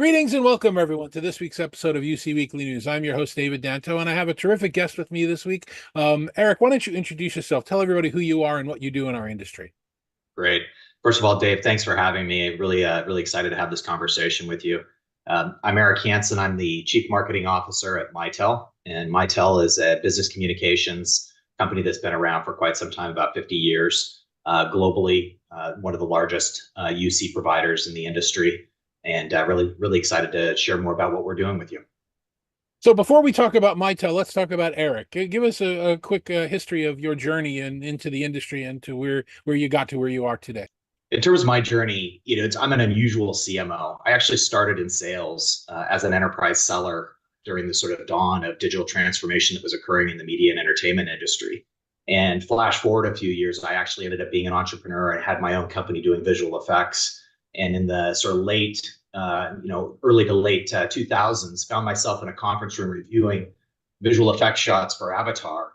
Greetings and welcome, everyone, to this week's episode of UC Weekly News. I'm your host, David Danto, and I have a terrific guest with me this week. Eric, why don't you introduce yourself? Tell everybody who you are and what you do in our industry. Great. First of all, Dave, thanks for having me. Really excited to have this conversation with you. I'm Eric Hanson. I'm the Chief Marketing Officer at Mitel, and Mitel is a business communications company that's been around for quite some time, about 50 years, globally, one of the largest UC providers in the industry, and really excited to share more about what we're doing with you. So before we talk about Mitel, let's talk about Eric. Give us a quick history of your journey into the industry and to where you got to where you are today. In terms of my journey, I'm an unusual CMO. I actually started in sales as an enterprise seller during the sort of dawn of digital transformation that was occurring in the media and entertainment industry. And flash forward a few years, I actually ended up being an entrepreneur. I had my own company doing visual effects. And in the sort of early to late 2000s, found myself in a conference room reviewing visual effects shots for Avatar.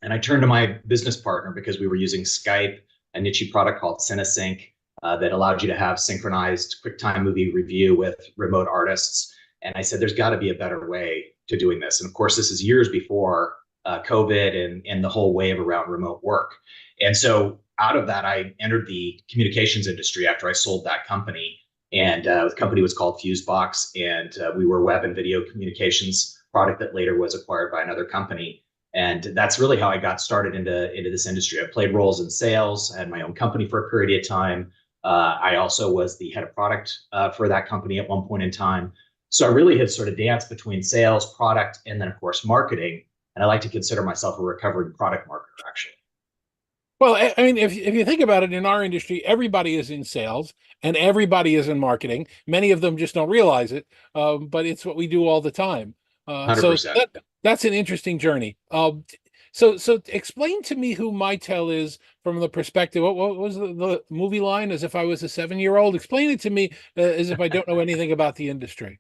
And I turned to my business partner because we were using Skype, a niche product called CineSync that allowed you to have synchronized QuickTime movie review with remote artists. And I said, there's got to be a better way to doing this. And of course, this is years before COVID and the whole wave around remote work. And so out of that, I entered the communications industry after I sold that company. And the company was called Fusebox, and we were a web and video communications product that later was acquired by another company. And that's really how I got started into this industry. I played roles in sales. I had my own company for a period of time. I also was the head of product for that company at one point in time. So I really had sort of danced between sales, product, and then, of course, marketing. And I like to consider myself a recovering product marketer, actually. Well, I mean, if you think about it, in our industry, everybody is in sales and everybody is in marketing. Many of them just don't realize it, but it's what we do all the time. So 100%. that's an interesting journey. So explain to me who Mitel is from the perspective. What was the movie line? As if I was a 7-year-old. Explain it to me as if I don't know anything about the industry.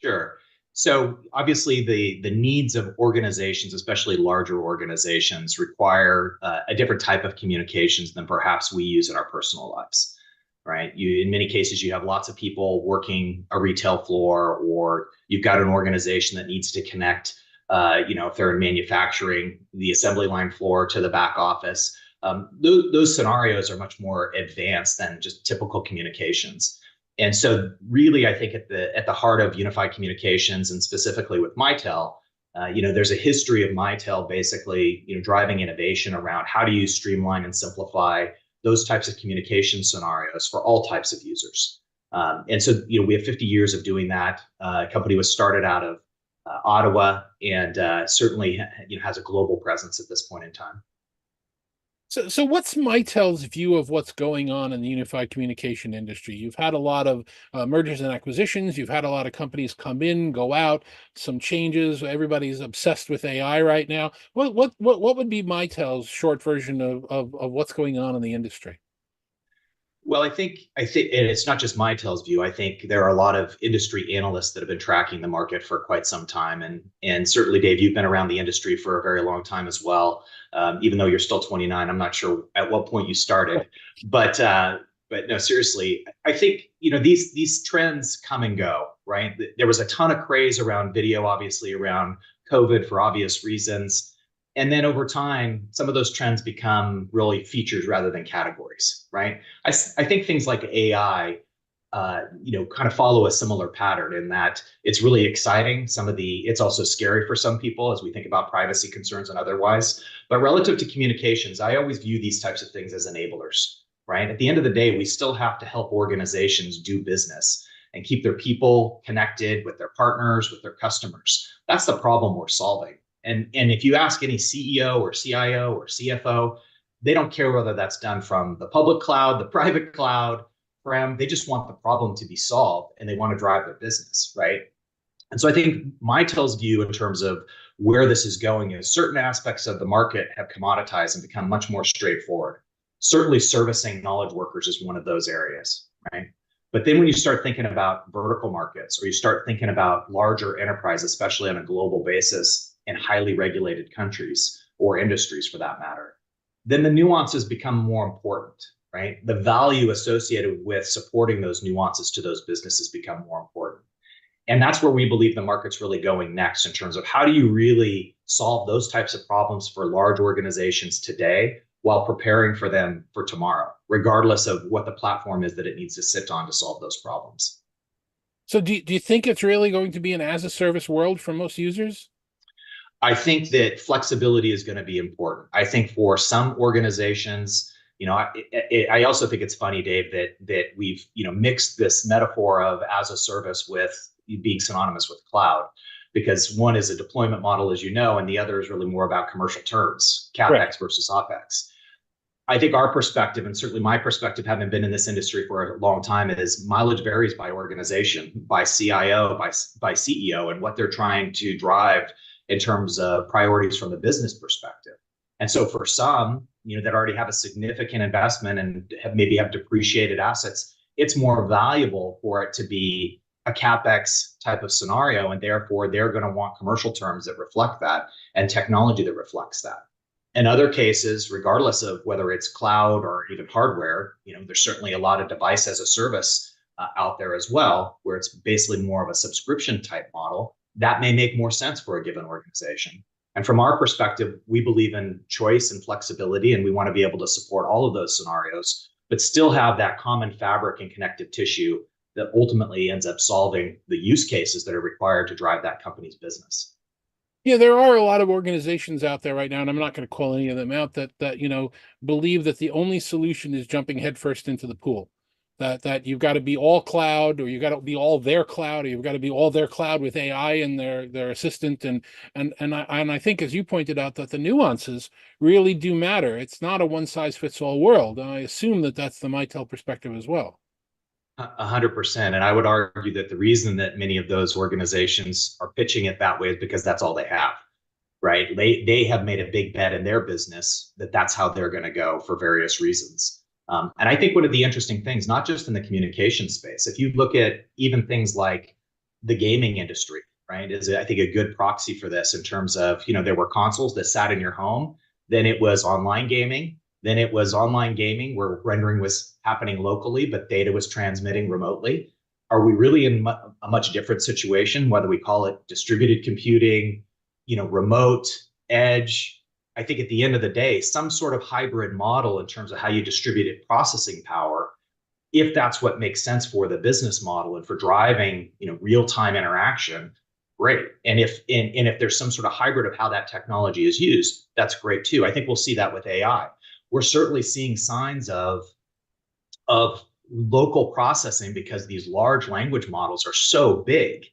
Sure. So obviously the needs of organizations, especially larger organizations, require a different type of communications than perhaps we use in our personal lives, right? In many cases, you have lots of people working a retail floor, or you've got an organization that needs to connect, if they're in manufacturing, the assembly line floor to the back office. Those scenarios are much more advanced than just typical communications. And so really, I think at the heart of unified communications, and specifically with Mitel, there's a history of Mitel basically, driving innovation around how do you streamline and simplify those types of communication scenarios for all types of users. And so, we have 50 years of doing that. Company was started out of Ottawa, and certainly, has a global presence at this point in time. So what's Mitel's view of what's going on in the unified communication industry? You've had a lot of mergers and acquisitions. You've had a lot of companies come in, go out, some changes. Everybody's obsessed with AI right now. What would be Mitel's short version of what's going on in the industry? Well, I think, and it's not just Mitel's view. I think there are a lot of industry analysts that have been tracking the market for quite some time, and certainly, Dave, you've been around the industry for a very long time as well. Even though you're still 29, I'm not sure at what point you started, but no, seriously, I think these trends come and go, right? There was a ton of craze around video, obviously around COVID for obvious reasons. And then over time, some of those trends become really features rather than categories, right? I think things like AI, kind of follow a similar pattern in that it's really exciting. It's also scary for some people as we think about privacy concerns and otherwise. But relative to communications, I always view these types of things as enablers, right? At the end of the day, we still have to help organizations do business and keep their people connected with their partners, with their customers. That's the problem we're solving. And if you ask any CEO or CIO or CFO, they don't care whether that's done from the public cloud, the private cloud, they just want the problem to be solved, and they want to drive their business, right? And so I think Mitel's view in terms of where this is going is certain aspects of the market have commoditized and become much more straightforward. Certainly servicing knowledge workers is one of those areas, right? But then when you start thinking about vertical markets, or you start thinking about larger enterprise, especially on a global basis, in highly regulated countries or industries for that matter, then the nuances become more important, right? The value associated with supporting those nuances to those businesses become more important. And that's where we believe the market's really going next in terms of how do you really solve those types of problems for large organizations today while preparing for them for tomorrow, regardless of what the platform is that it needs to sit on to solve those problems. So do you think it's really going to be an as a service world for most users? I think that flexibility is going to be important. I think for some organizations, I also think it's funny, Dave, that we've mixed this metaphor of as a service with being synonymous with cloud, because one is a deployment model, as you know, and the other is really more about commercial terms, Right. capex versus opex. I think our perspective, and certainly my perspective, having been in this industry for a long time, is mileage varies by organization, by CIO, by CEO, and what they're trying to drive in terms of priorities from the business perspective. And so for some, that already have a significant investment and maybe have depreciated assets, it's more valuable for it to be a capex type of scenario, and therefore they're going to want commercial terms that reflect that and technology that reflects that. In other cases, regardless of whether it's cloud or even hardware, there's certainly a lot of device as a service out there as well, where it's basically more of a subscription type model. That may make more sense for a given organization. And from our perspective, we believe in choice and flexibility, and we want to be able to support all of those scenarios, but still have that common fabric and connective tissue that ultimately ends up solving the use cases that are required to drive that company's business. Yeah, there are a lot of organizations out there right now, and I'm not going to call any of them out that believe that the only solution is jumping headfirst into the pool. That you've got to be all cloud, or you've got to be all their cloud, or you've got to be all their cloud with AI and their assistant, and I think, as you pointed out, that the nuances really do matter. It's not a one size fits all world. And I assume that that's the Mitel perspective as well. 100%. And I would argue that the reason that many of those organizations are pitching it that way is because that's all they have, right? They have made a big bet in their business that that's how they're going to go for various reasons. And I think one of the interesting things, not just in the communication space, if you look at even things like the gaming industry, right, is I think a good proxy for this in terms of, there were consoles that sat in your home, then it was online gaming, then it was online gaming where rendering was happening locally, but data was transmitting remotely. Are we really in a much different situation, whether we call it distributed computing, remote, edge? I think at the end of the day, some sort of hybrid model in terms of how you distributed processing power, if that's what makes sense for the business model and for driving, real-time interaction, great. And if there's some sort of hybrid of how that technology is used, that's great too. I think we'll see that with AI. We're certainly seeing signs of local processing because these large language models are so big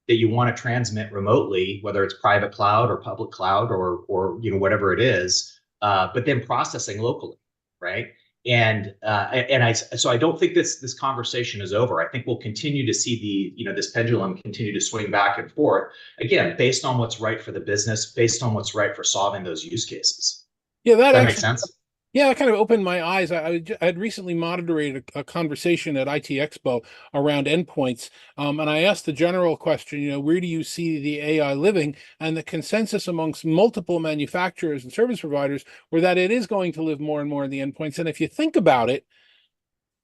that you want to transmit remotely, whether it's private cloud or public cloud or whatever it is, but then processing locally, right? So I don't think this conversation is over. I think we'll continue to see this pendulum continue to swing back and forth, again, based on what's right for the business, based on what's right for solving those use cases. Yeah, Does that that make actually sense? Yeah, that kind of opened my eyes. I had recently moderated a conversation at IT Expo around endpoints, and I asked the general question, where do you see the AI living? And the consensus amongst multiple manufacturers and service providers were that it is going to live more and more in the endpoints. And if you think about it,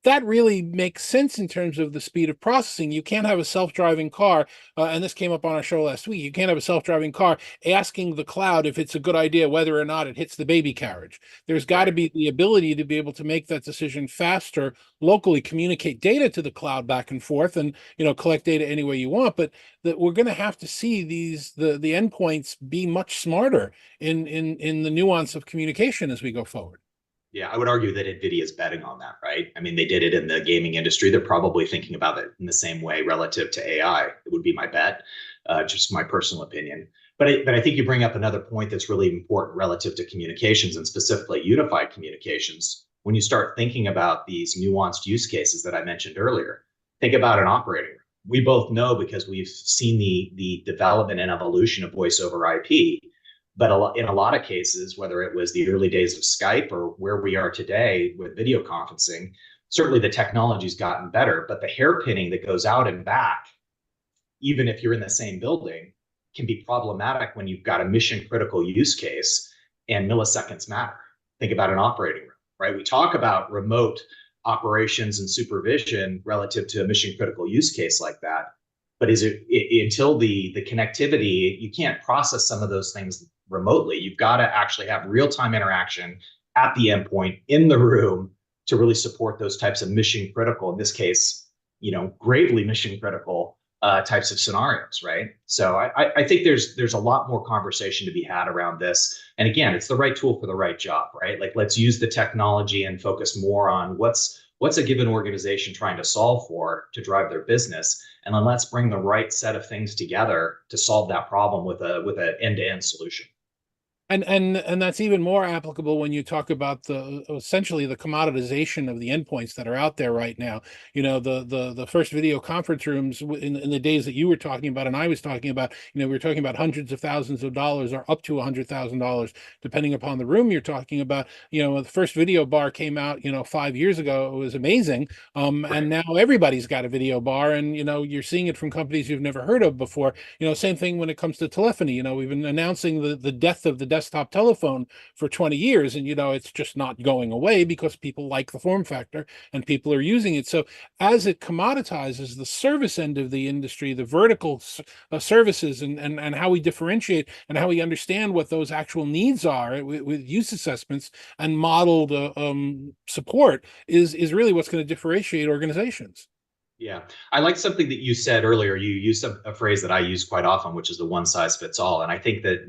that really makes sense in terms of the speed of processing. You can't have a self-driving car, and this came up on our show last week. You can't have a self-driving car asking the cloud if it's a good idea whether or not it hits the baby carriage. There's got to Right. be the ability to be able to make that decision faster, locally communicate data to the cloud back and forth, and collect data any way you want. But that we're going to have to see the endpoints be much smarter in the nuance of communication as we go forward. Yeah, I would argue that NVIDIA is betting on that, right? I mean, they did it in the gaming industry. They're probably thinking about it in the same way relative to AI. It would be my bet, just my personal opinion. But I think you bring up another point that's really important relative to communications and specifically unified communications. When you start thinking about these nuanced use cases that I mentioned earlier, think about an operating room. We both know because we've seen the development and evolution of voice over IP. But in a lot of cases, whether it was the early days of Skype or where we are today with video conferencing, certainly the technology's gotten better, but the hairpinning that goes out and back, even if you're in the same building, can be problematic when you've got a mission critical use case and milliseconds matter. Think about an operating room, right? We talk about remote operations and supervision relative to a mission critical use case like that. but until the connectivity, you can't process some of those things remotely. You've got to actually have real-time interaction at the endpoint in the room to really support those types of mission critical, in this case, gravely mission critical types of scenarios, right? So I think there's a lot more conversation to be had around this. And again, it's the right tool for the right job, right? Like, let's use the technology and focus more on what's a given organization trying to solve for to drive their business, and then let's bring the right set of things together to solve that problem with an end-to-end solution. And that's even more applicable when you talk about the essentially the commoditization of the endpoints that are out there right now. The first video conference rooms in the days that you were talking about and I was talking about, we were talking about hundreds of thousands of dollars or up to $100,000, depending upon the room you're talking about. The first video bar came out, 5 years ago. It was amazing. And Right. now everybody's got a video bar, and you're seeing it from companies you've never heard of before. Same thing when it comes to telephony. We've been announcing the death of the desktop telephone for 20 years, and it's just not going away because people like the form factor and people are using it. So as it commoditizes the service end of the industry, the vertical services, and how we differentiate and how we understand what those actual needs are with use assessments and modeled support is really what's going to differentiate organizations. Yeah, I like something that you said earlier. You used a phrase that I use quite often, which is the one size fits all. And I think that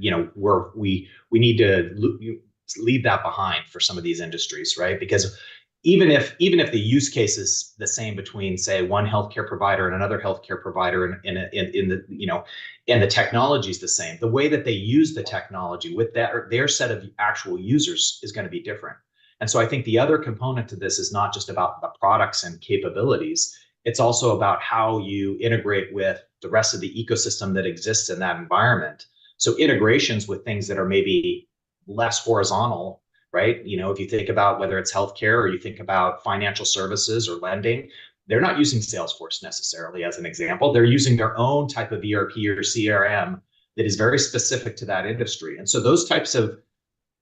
we need to leave that behind for some of these industries, right? Because even if the use case is the same between, say, one healthcare provider and another healthcare provider, in the and the technology is the same, the way that they use the technology with their set of actual users is going to be different. And so I think the other component to this is not just about the products and capabilities. It's also about how you integrate with the rest of the ecosystem that exists in that environment. So integrations with things that are maybe less horizontal, right? If you think about whether it's healthcare or you think about financial services or lending, they're not using Salesforce necessarily as an example. They're using their own type of ERP or CRM that is very specific to that industry. And so those types of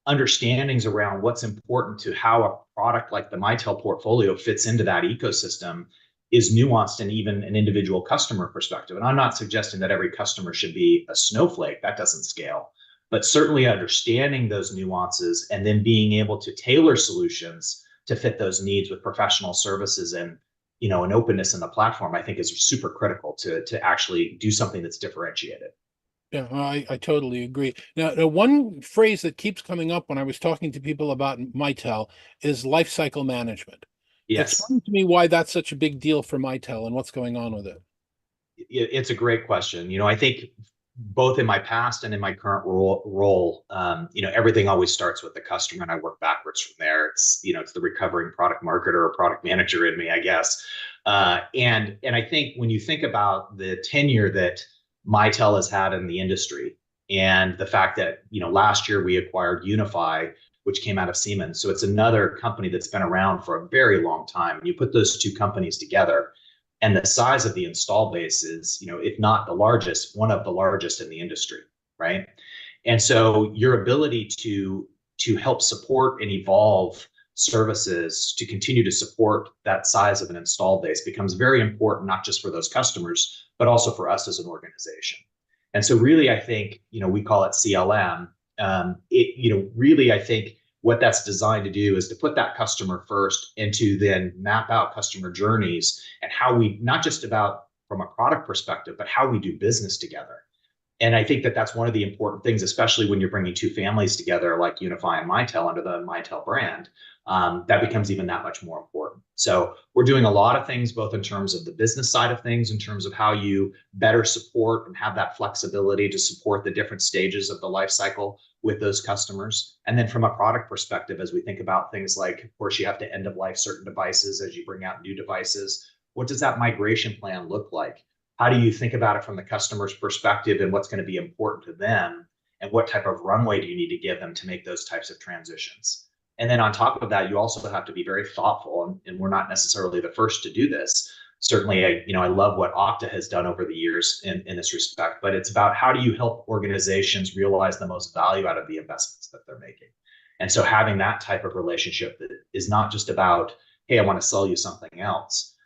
understandings around what's important to how a product like the Mitel portfolio fits into that ecosystem is nuanced in even an individual customer perspective. And I'm not suggesting that every customer should be a snowflake. That doesn't scale. But certainly understanding those nuances and then being able to tailor solutions to fit those needs with professional services and an openness in the platform, I think is super critical to actually do something that's differentiated. Yeah, I totally agree. Now, one phrase that keeps coming up when I was talking to people about Mitel is life cycle management. Yes. Explain to me why that's such a big deal for Mitel and what's going on with it. It's a great question. I think both in my past and in my current role, everything always starts with the customer, and I work backwards from there. It's the recovering product marketer or product manager in me, I guess. And I think when you think about the tenure that Mitel has had in the industry, and the fact that last year we acquired Unify, which came out of Siemens, so it's another company that's been around for a very long time. And you put those two companies together, and the size of the install base is, if not the largest, one of the largest in the industry, right? And so your ability to help support and evolve services to continue to support that size of an install base becomes very important, not just for those customers, but also for us as an organization. And so really, I think, we call it CLM. Really, I think what that's designed to do is to put that customer first and to then map out customer journeys and how we, not just about from a product perspective, but how we do business together. And I think that that's one of the important things, especially when you're bringing two families together like Unify and Mitel under the Mitel brand. That becomes even that much more important. So we're doing a lot of things, both in terms of the business side of things, in terms of how you better support and have that flexibility to support the different stages of the life cycle with those customers. And then from a product perspective, as we think about things like, of course, you have to end of life certain devices as you bring out new devices. What does that migration plan look like? How do you think about it from the customer's perspective and what's going to be important to them? And what type of runway do you need to give them to make those types of transitions? And then on top of that, you also have to be very thoughtful, and we're not necessarily the first to do this. Certainly, I love what Okta has done over the years in this respect, but it's about how do you help organizations realize the most value out of the investments that they're making. And so having that type of relationship that is not just about, hey, I want to sell you something else,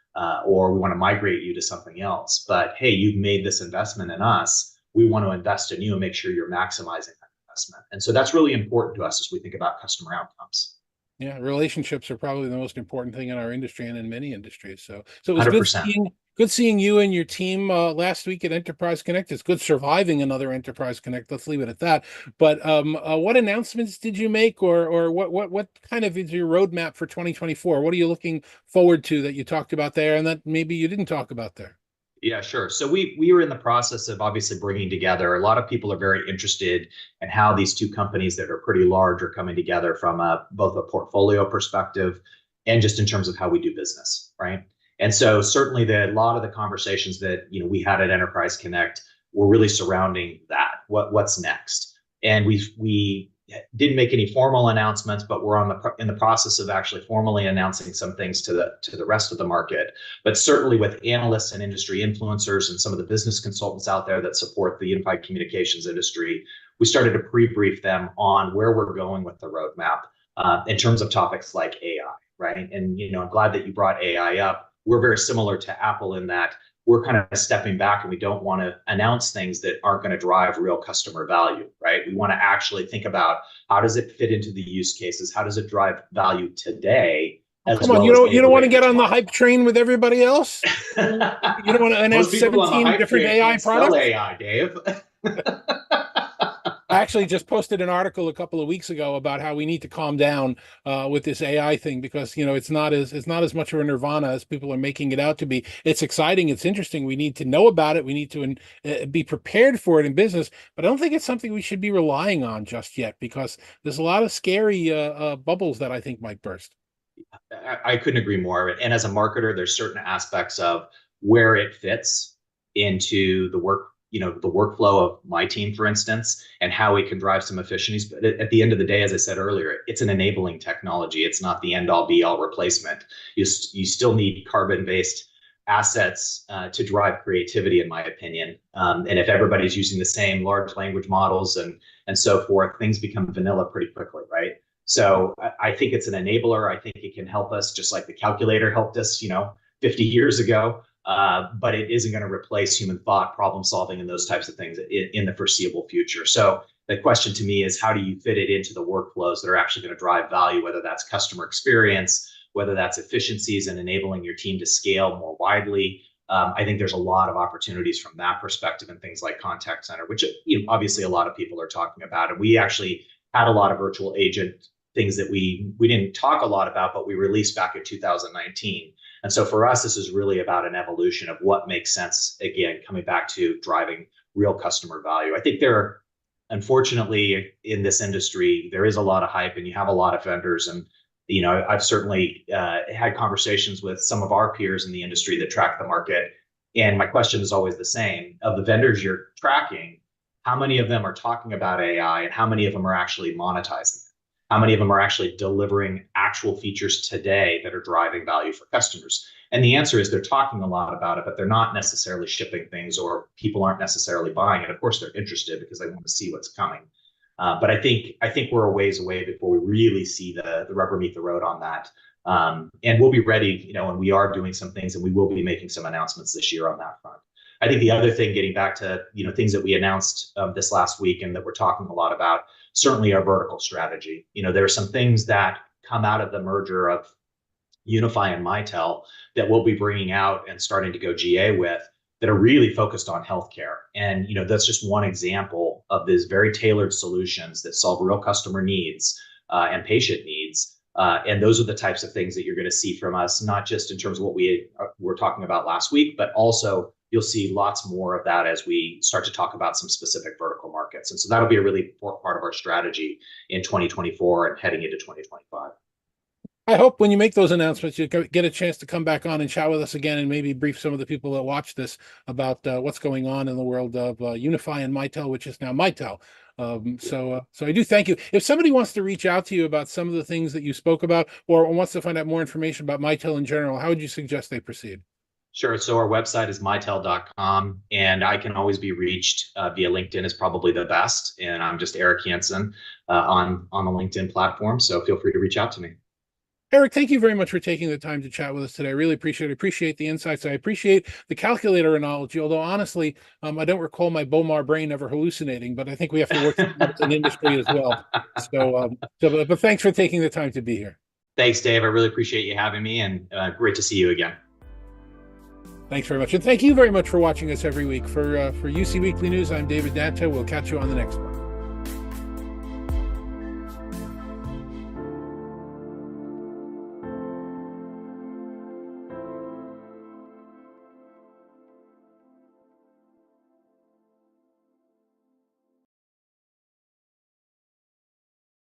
or we want to migrate you to something else. But hey, you've made this investment in us. We want to invest in you and make sure you're maximizing that investment. And so that's really important to us as we think about customer outcomes. Yeah, relationships are probably the most important thing in our industry and in many industries. So it was 100%. good seeing you and your team last week at Enterprise Connect. It's good surviving another Enterprise Connect. Let's leave it at that. But what announcements did you make, or what kind of is your roadmap for 2024? What are you looking forward to that you talked about there, and that maybe you didn't talk about there? Yeah, sure. So we were in the process of obviously bringing together. A lot of people are very interested in how these two companies that are pretty large are coming together from both a portfolio perspective and just in terms of how we do business, right? And so certainly a lot of the conversations that we had at Enterprise Connect were really surrounding that. What's next? And we didn't make any formal announcements, but we're in the process of actually formally announcing some things to the rest of the market. But certainly with analysts and industry influencers and some of the business consultants out there that support the unified communications industry, we started to pre-brief them on where we're going with the roadmap in terms of topics like AI, right? And I'm glad that you brought AI up. We're very similar to Apple in that we're kind of stepping back and we don't want to announce things that aren't going to drive real customer value, right? We want to actually think about how does it fit into the use cases? How does it drive value today, Oh, as come on, well as you don't want to enabling get it on the tomorrow? hype train with everybody else? You don't want to Most announce people on the 17 hype different train AI can't spell products? AI, Dave. I actually just posted an article a couple of weeks ago about how we need to calm down with this AI thing, because it's not as much of a nirvana as people are making it out to be. It's exciting, it's interesting. We need to know about it. We need to be prepared for it in business, but I don't think it's something we should be relying on just yet, because there's a lot of scary bubbles that I think might burst. I couldn't agree more. And as a marketer, there's certain aspects of where it fits into the the workflow of my team, for instance, and how it can drive some efficiencies. But at the end of the day, as I said earlier, it's an enabling technology. It's not the end all be all replacement. You still need carbon based assets to drive creativity, in my opinion. And if everybody's using the same large language models and so forth, things become vanilla pretty quickly, right? So I think it's an enabler. I think it can help us just like the calculator helped us, 50 years ago. But it isn't going to replace human thought, problem solving, and those types of things in the foreseeable future. So the question to me is, how do you fit it into the workflows that are actually going to drive value, whether that's customer experience, whether that's efficiencies and enabling your team to scale more widely. I think there's a lot of opportunities from that perspective and things like contact center, which obviously a lot of people are talking about. And we actually had a lot of virtual agent things that we didn't talk a lot about, but we released back in 2019. And so for us, this is really about an evolution of what makes sense, again, coming back to driving real customer value. I think unfortunately, in this industry, there is a lot of hype and you have a lot of vendors. And, I've certainly had conversations with some of our peers in the industry that track the market. And my question is always the same. Of the vendors you're tracking, how many of them are talking about AI and how many of them are actually monetizing it? How many of them are actually delivering actual features today that are driving value for customers? And the answer is they're talking a lot about it, but they're not necessarily shipping things, or people aren't necessarily buying it. Of course, they're interested because they want to see what's coming. But I think we're a ways away before we really see the rubber meet the road on that. And we'll be ready, and we are doing some things, and we will be making some announcements this year on that front. I think the other thing, getting back to things that we announced this last week and that we're talking a lot about, certainly our vertical strategy. There are some things that come out of the merger of Unify and Mitel that we'll be bringing out and starting to go GA with, that are really focused on healthcare. And that's just one example of these very tailored solutions that solve real customer needs and patient needs. And those are the types of things that you're going to see from us, not just in terms of what we were talking about last week, but also you'll see lots more of that as we start to talk about some specific vertical markets. And so that'll be a really important part of our strategy in 2024 and heading into 2025. I hope when you make those announcements, you get a chance to come back on and chat with us again, and maybe brief some of the people that watch this about what's going on in the world of Unify and Mitel, which is now Mitel. So I do thank you. If somebody wants to reach out to you about some of the things that you spoke about, or wants to find out more information about Mitel in general, how would you suggest they proceed? Sure. So our website is mitel.com, and I can always be reached via LinkedIn is probably the best. And I'm just Eric Hanson on the LinkedIn platform. So feel free to reach out to me. Eric, thank you very much for taking the time to chat with us today. I really appreciate it. Appreciate the insights. I appreciate the calculator analogy, although honestly, I don't recall my Bomar brain ever hallucinating, but I think we have to work through that as an industry as well. But thanks for taking the time to be here. Thanks, Dave. I really appreciate you having me, and great to see you again. Thanks very much. And thank you very much for watching us every week. For UC Weekly News, I'm David Danto. We'll catch you on the next one.